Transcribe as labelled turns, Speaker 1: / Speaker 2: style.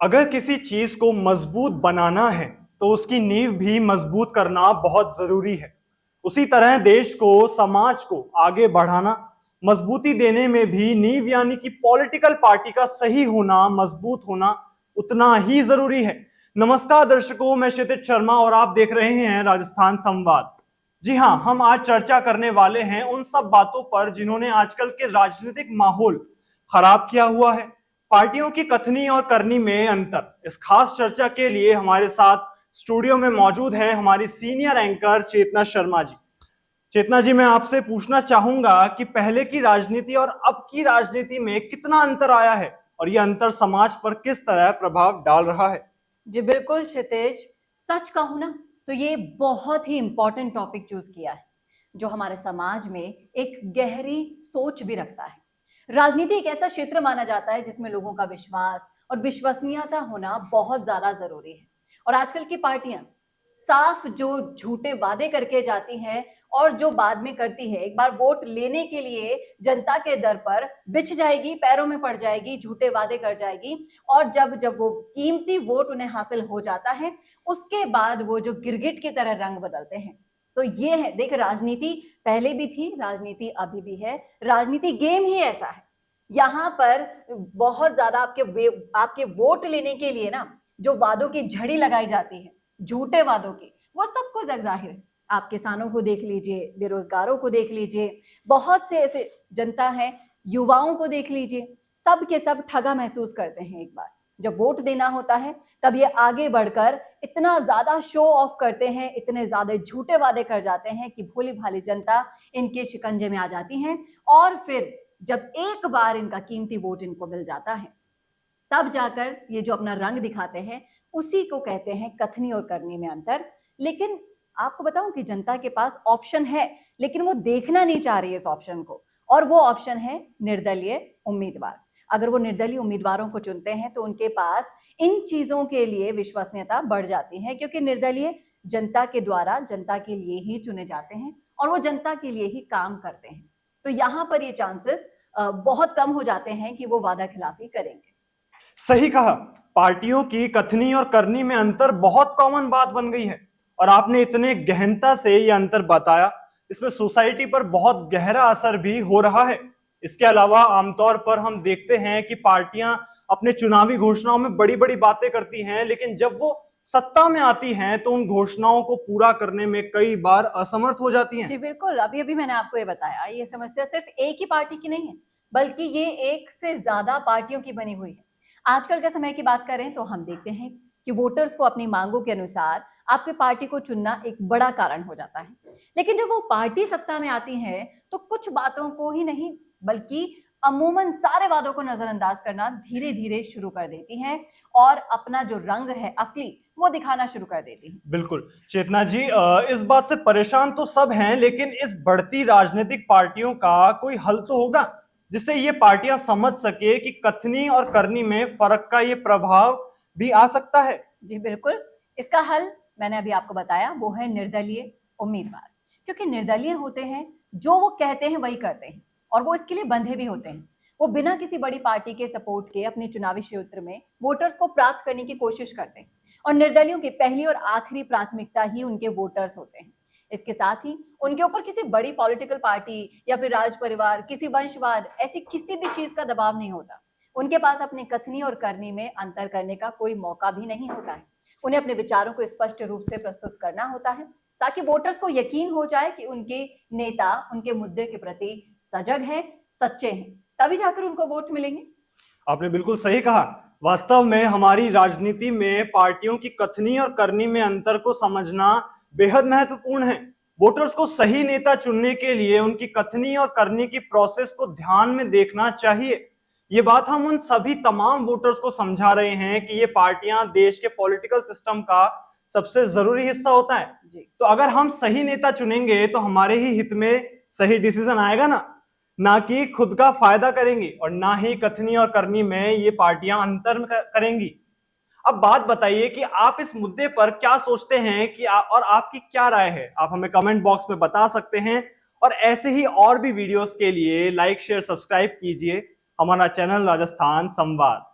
Speaker 1: अगर किसी चीज को मजबूत बनाना है तो उसकी नींव भी मजबूत करना बहुत जरूरी है। उसी तरह देश को, समाज को आगे बढ़ाना, मजबूती देने में भी नींव यानी कि पॉलिटिकल पार्टी का सही होना, मजबूत होना उतना ही जरूरी है। नमस्कार दर्शकों, मैं क्षितिज शर्मा और आप देख रहे हैं राजस्थान संवाद। जी हाँ, हम आज चर्चा करने वाले हैं उन सब बातों पर जिन्होंने आजकल के राजनीतिक माहौल खराब किया हुआ है। पार्टियों की कथनी और करनी में अंतर। इस खास चर्चा के लिए हमारे साथ स्टूडियो में मौजूद हैं हमारी सीनियर एंकर चेतना शर्मा जी। चेतना जी, मैं आपसे पूछना चाहूंगा कि पहले की राजनीति और अब की राजनीति में कितना अंतर आया है और यह अंतर समाज पर किस तरह प्रभाव डाल रहा है।
Speaker 2: जी बिल्कुल क्षितिज, सच कहूं ना तो ये बहुत ही इंपॉर्टेंट टॉपिक चूज किया है जो हमारे समाज में एक गहरी सोच भी रखता है। राजनीति एक ऐसा क्षेत्र माना जाता है जिसमें लोगों का विश्वास और विश्वसनीयता होना बहुत ज्यादा जरूरी है। और आजकल की पार्टियां साफ जो झूठे वादे करके जाती हैं और जो बाद में करती है, एक बार वोट लेने के लिए जनता के दर पर बिछ जाएगी, पैरों में पड़ जाएगी, झूठे वादे कर जाएगी। और जब जब वो कीमती वोट उन्हें हासिल हो जाता है, उसके बाद वो जो गिरगिट की तरह रंग बदलते हैं। तो ये है, देख, राजनीति पहले भी थी, राजनीति अभी भी है, राजनीति गेम ही ऐसा है। यहाँ पर बहुत ज्यादा आपके वोट लेने के लिए ना जो वादों की झड़ी लगाई जाती है, झूठे वादों की, वो सबको जाहिर है। आप किसानों को देख लीजिए, बेरोजगारों को देख लीजिए, बहुत से ऐसे जनता है, युवाओं को देख लीजिए, सब के सब ठगा महसूस करते हैं। एक बार जब वोट देना होता है तब ये आगे बढ़कर इतना ज्यादा शो ऑफ करते हैं, इतने ज्यादा झूठे वादे कर जाते हैं कि भोली भाली जनता इनके शिकंजे में आ जाती है। और फिर जब एक बार इनका कीमती वोट इनको मिल जाता है, तब जाकर ये जो अपना रंग दिखाते हैं, उसी को कहते हैं कथनी और करनी में अंतर। लेकिन आपको बताऊं कि जनता के पास ऑप्शन है, लेकिन वो देखना नहीं चाह रही है इस ऑप्शन को, और वो ऑप्शन है निर्दलीय उम्मीदवार। अगर वो निर्दलीय उम्मीदवारों को चुनते हैं तो उनके पास इन चीजों के लिए विश्वसनीयता बढ़ जाती है, क्योंकि निर्दलीय जनता के द्वारा जनता के लिए ही चुने जाते हैं और वो जनता के लिए ही काम करते हैं। तो यहाँ पर ये चांसेस बहुत कम हो जाते हैं कि वो वादा खिलाफी करेंगे।
Speaker 1: सही कहा, पार्टियों की कथनी और करनी में अंतर बहुत कॉमन बात बन गई है और आपने इतने गहनता से यह अंतर बताया, इसमें सोसाइटी पर बहुत गहरा असर भी हो रहा है। इसके अलावा आमतौर पर हम देखते हैं कि पार्टियां अपने चुनावी घोषणाओं में बड़ी बड़ी बातें करती हैं, लेकिन जब वो सत्ता में आती हैं तो उन घोषणाओं को पूरा करने में कई बार असमर्थ हो जाती हैं।
Speaker 2: जी बिल्कुल, अभी अभी मैंने आपको ये बताया, ये समस्या सिर्फ एक ही पार्टी की नहीं है, बल्कि ये एक से ज्यादा पार्टियों की बनी हुई है। आजकल के समय की बात करें तो हम देखते हैं कि वोटर्स को अपनी मांगों के अनुसार आपकी पार्टी को चुनना एक बड़ा कारण हो जाता है। लेकिन जब वो पार्टी सत्ता में आती है तो कुछ बातों को ही नहीं, बल्कि अमूमन सारे वादों को नजरअंदाज करना धीरे धीरे शुरू कर देती हैं और अपना जो रंग है असली, वो दिखाना शुरू कर देती हैं।
Speaker 1: बिल्कुल चेतना जी, इस बात से परेशान तो सब हैं, लेकिन इस बढ़ती राजनीतिक पार्टियों का कोई हल तो होगा जिससे ये पार्टियां समझ सके कि कथनी और करनी में फर्क का ये प्रभाव भी आ सकता है।
Speaker 2: जी बिल्कुल, इसका हल मैंने अभी आपको बताया, वो है निर्दलीय उम्मीदवार। क्योंकि निर्दलीय होते हैं, जो वो कहते हैं वही करते हैं और वो इसके लिए बंधे भी होते हैं। वो बिना किसी बड़ी पार्टी के सपोर्ट के अपने चुनावी क्षेत्र में वोटर्स को प्राप्त करने की कोशिश करते हैं और निर्दलियों की पहली और आखिरी प्राथमिकता ही उनके वोटर्स होते हैं। इसके साथ ही उनके ऊपर किसी बड़ी पॉलिटिकल पार्टी या फिर राज परिवार, किसी वंशवाद, ऐसी किसी भी चीज का दबाव नहीं होता। उनके पास अपनी कथनी और करनी में अंतर करने का कोई मौका भी नहीं होता है। उन्हें अपने विचारों को स्पष्ट रूप से प्रस्तुत करना होता है ताकि वोटर्स को यकीन हो जाए कि उनके नेता उनके मुद्दे के प्रति सजग हैं, सच्चे हैं, तभी जाकर उनको वोट मिलेंगे।
Speaker 1: आपने बिल्कुल सही कहा। वास्तव में हमारी राजनीति में पार्टियों की कथनी और करनी में अंतर को समझना बेहद महत्वपूर्ण है। वोटर्स को सही नेता चुनने के लिए उनकी कथनी और करनी की प्रोसेस को ध्यान में देखना चाहिए। ये बात हम उन सभी तमाम वोटर्स को समझा रहे हैं कि ये पार्टियां देश के पॉलिटिकल सिस्टम का सबसे जरूरी हिस्सा होता है। तो अगर हम सही नेता चुनेंगे तो हमारे ही हित में सही डिसीजन आएगा ना कि खुद का फायदा करेंगी, और ना ही कथनी और करनी में ये पार्टियां अंतर करेंगी। अब बात बताइए कि आप इस मुद्दे पर क्या सोचते हैं कि और आपकी क्या राय है। आप हमें कमेंट बॉक्स में बता सकते हैं और ऐसे ही और भी वीडियोस के लिए लाइक शेयर सब्सक्राइब कीजिए हमारा चैनल राजस्थान संवाद।